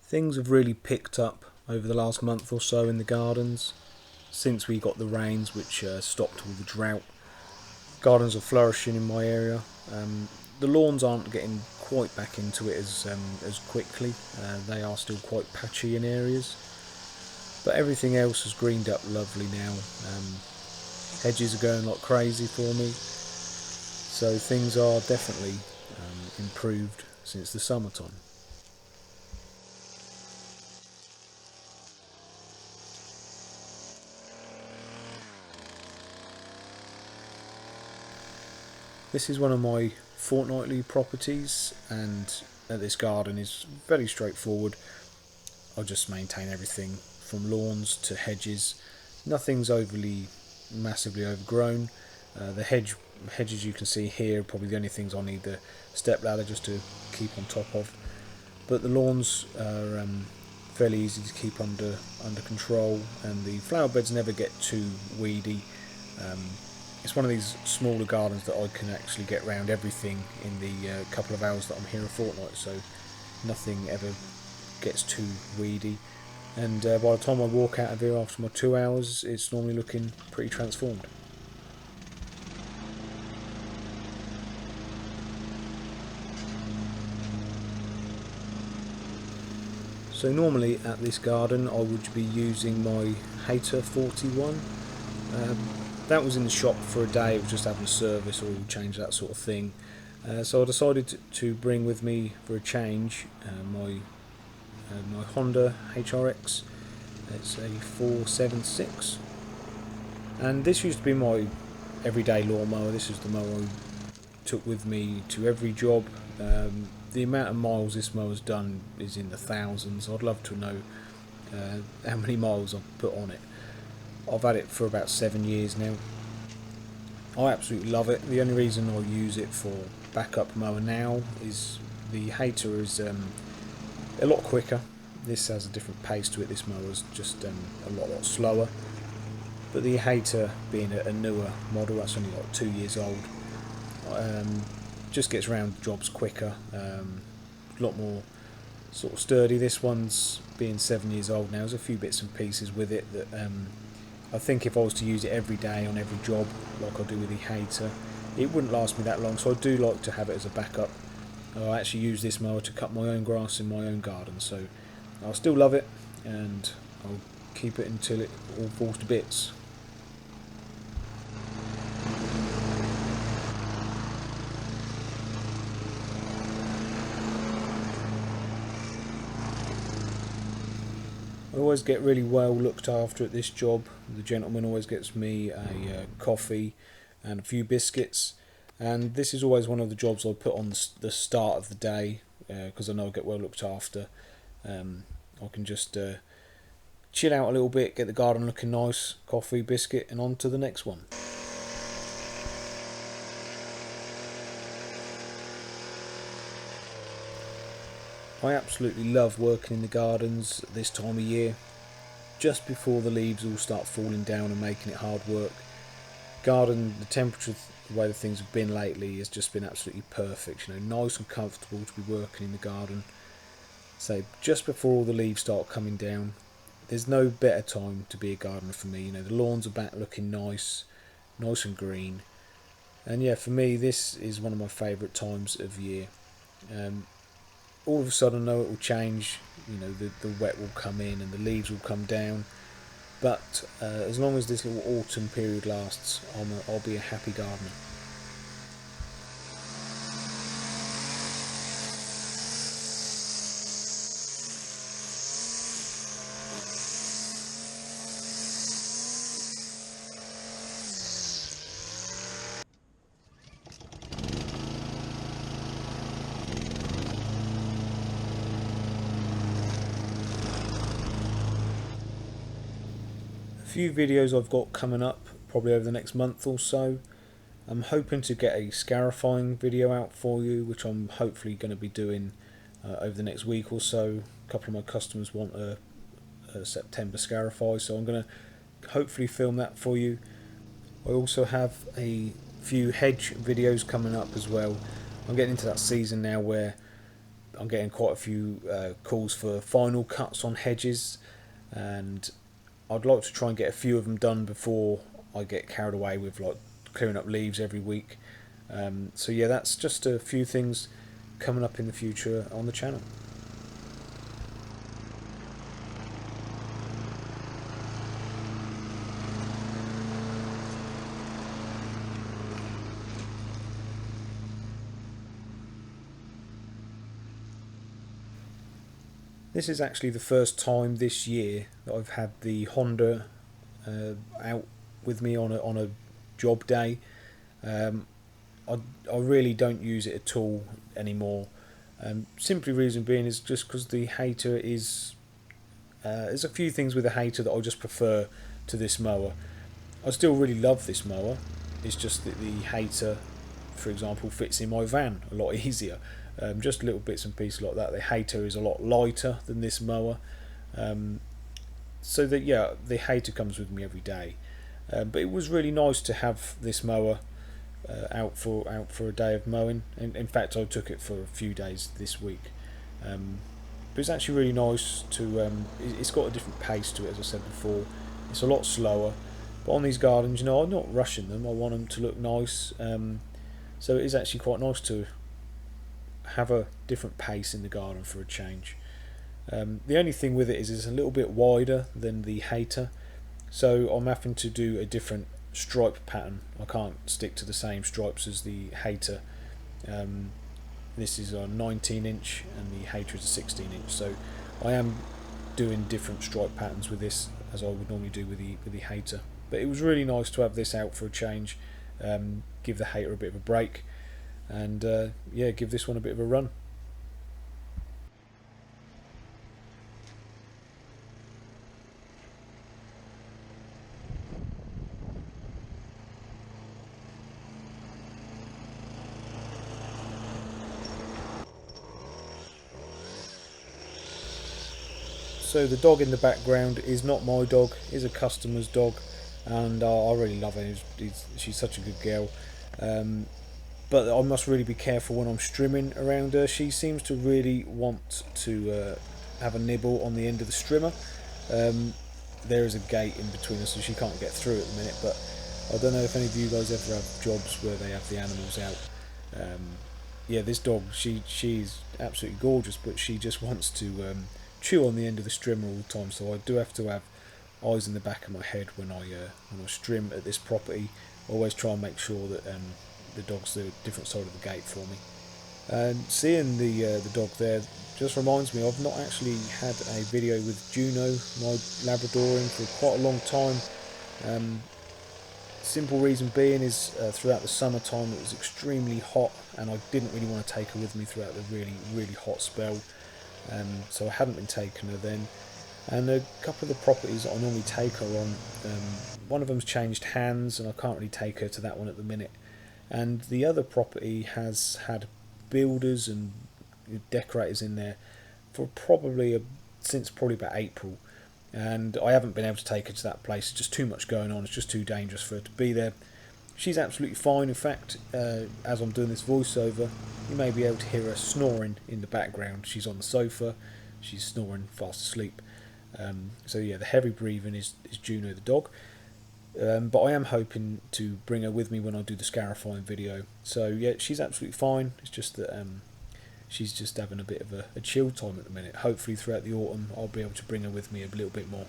Things have really picked up over the last month or so in the gardens since we got the rains which stopped all the drought. Gardens are flourishing in my area. The lawns aren't getting quite back into it as quickly. They are still quite patchy in areas, but everything else has greened up lovely now. Hedges are going like crazy for me, so things are definitely improved since the summertime. This is one of my fortnightly properties, and this garden is very straightforward. I just maintain everything from lawns to hedges. Nothing's overly massively overgrown. The hedges you can see here are probably the only things I need the step ladder just to keep on top of. But the lawns are fairly easy to keep under control, and the flower beds never get too weedy. It's one of these smaller gardens that I can actually get round everything in the couple of hours that I'm here a fortnight, so nothing ever gets too weedy. And by the time I walk out of here after my 2 hours, it's normally looking pretty transformed. So normally at this garden I would be using my Hayter 41. That was in the shop for a day, it was just having a service or change, that sort of thing. So I decided to bring with me for a change my Honda HRX. It's a 476, and this used to be my everyday lawnmower. This is the mower I took with me to every job. The amount of miles this mower's done is in the thousands. I'd love to know how many miles I've put on it. I've had it for about 7 years now. I absolutely love it. The only reason I use it for backup mower now is the Hayter is a lot quicker. This has a different pace to it. This mower is just a lot slower. But the Hayter, being a newer model, that's only like 2 years old, just gets around jobs quicker. A lot more sort of sturdy. This one's being 7 years old now. There's a few bits and pieces with it that I think if I was to use it every day on every job like I do with the Hayter, it wouldn't last me that long. So I do like to have it as a backup. I actually use this mower to cut my own grass in my own garden, so I'll still love it and I'll keep it until it all falls to bits. I always get really well looked after at this job. The gentleman always gets me a coffee and a few biscuits, and this is always one of the jobs I put on the start of the day because I know I get well looked after. I can just chill out a little bit, get the garden looking nice, coffee, biscuit, and on to the next one. I absolutely love working in the gardens at this time of year, just before the leaves all start falling down and making it hard work. The temperature, the way the things have been lately, has just been absolutely perfect. Nice and comfortable to be working in the garden. So just before all the leaves start coming down, there's no better time to be a gardener for me. The lawns are back looking nice and green, and yeah, for me this is one of my favourite times of year. All of a sudden I know it will change. The wet will come in and the leaves will come down, but as long as this little autumn period lasts, I'll be a happy gardener. A few videos I've got coming up probably over the next month or so. I'm hoping to get a scarifying video out for you, which I'm hopefully going to be doing over the next week or so. A couple of my customers want a September scarify, so I'm going to hopefully film that for you. I also have a few hedge videos coming up as well. I'm getting into that season now where I'm getting quite a few calls for final cuts on hedges, and I'd like to try and get a few of them done before I get carried away with like clearing up leaves every week. So yeah, that's just a few things coming up in the future on the channel. This is actually the first time this year that I've had the Honda out with me on a job day. Um, I really don't use it at all anymore. Simply reason being is just because the Hayter is there's a few things with the Hayter that I just prefer to this mower. I still really love this mower. It's just that the Hayter, for example, fits in my van a lot easier. Just little bits and pieces like that. The Hayter is a lot lighter than this mower, so that yeah, the Hayter comes with me every day. But it was really nice to have this mower out for a day of mowing. In fact, I took it for a few days this week. But it's actually really nice to. It's got a different pace to it, as I said before. It's a lot slower. But on these gardens, I'm not rushing them. I want them to look nice. So it is actually quite nice to have a different pace in the garden for a change. The only thing with it is it's a little bit wider than the Hayter, so I'm having to do a different stripe pattern. I can't stick to the same stripes as the Hayter. This is a 19 inch and the Hayter is a 16 inch, so I am doing different stripe patterns with this as I would normally do with the Hayter. But it was really nice to have this out for a change, give the Hayter a bit of a break, and yeah, give this one a bit of a run. So the dog in the background is not my dog, is a customer's dog, and I really love her. She's such a good girl. But I must really be careful when I'm strimming around her. She seems to really want to have a nibble on the end of the strimmer. There is a gate in between us, so she can't get through at the minute. But I don't know if any of you guys ever have jobs where they have the animals out. Yeah, this dog, she's absolutely gorgeous, but she just wants to chew on the end of the strimmer all the time. So I do have to have eyes in the back of my head when I strim at this property. I always try and make sure that the dog's the different side of the gate for me. And seeing the dog there just reminds me I've not actually had a video with Juno, my Labradorian, for quite a long time. Simple reason being is throughout the summertime it was extremely hot, and I didn't really want to take her with me throughout the really hot spell. So I hadn't been taking her then. And a couple of the properties that I normally take her on, one of them's changed hands, and I can't really take her to that one at the minute. And the other property has had builders and decorators in there for since probably about April, and I haven't been able to take her to that place. It's just too much going on. It's just too dangerous for her to be there. She's absolutely fine. In fact, as I'm doing this voiceover, you may be able to hear her snoring in the background. She's on the sofa. She's snoring fast asleep. So yeah, the heavy breathing is Juno the dog. But I am hoping to bring her with me when I do the scarifying video. So yeah, she's absolutely fine. It's just that she's just having a bit of a chill time at the minute. Hopefully throughout the autumn I'll be able to bring her with me a little bit more.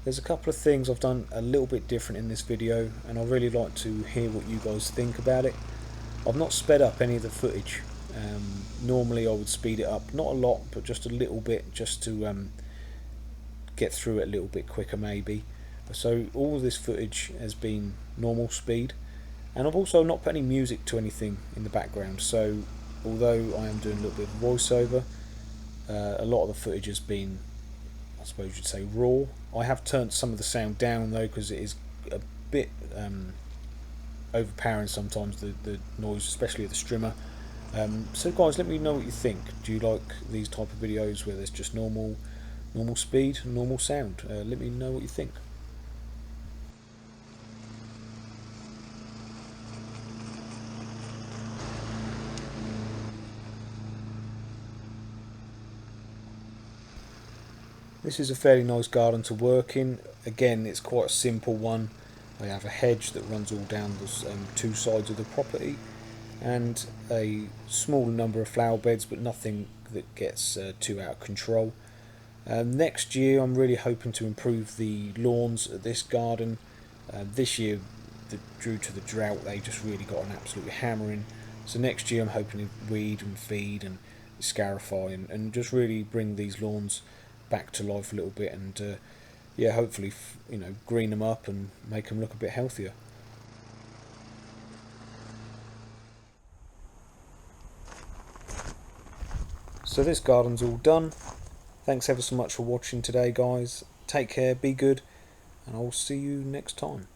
There's a couple of things I've done a little bit different in this video, and I'd really like to hear what you guys think about it. I've not sped up any of the footage. Normally I would speed it up, not a lot, but just a little bit, just to get through it a little bit quicker maybe. So all of this footage has been normal speed, and I've also not put any music to anything in the background. So although I am doing a little bit of voiceover, a lot of the footage has been, I suppose you'd say, raw. I have turned some of the sound down though, because it is a bit overpowering sometimes, the noise, especially of the strimmer. So guys, let me know what you think. Do you like these type of videos where there's just normal speed, normal sound? Let me know what you think. This is a fairly nice garden to work in. Again, it's quite a simple one. I have a hedge that runs all down the two sides of the property, and a small number of flower beds, but nothing that gets too out of control. Next year, I'm really hoping to improve the lawns at this garden. This year, due to the drought, they just really got an absolute hammering. So next year, I'm hoping to weed and feed and scarify and just really bring these lawns back to life a little bit, and yeah, hopefully, green them up and make them look a bit healthier. So this garden's all done. Thanks ever so much for watching today, guys. Take care, be good, and I'll see you next time.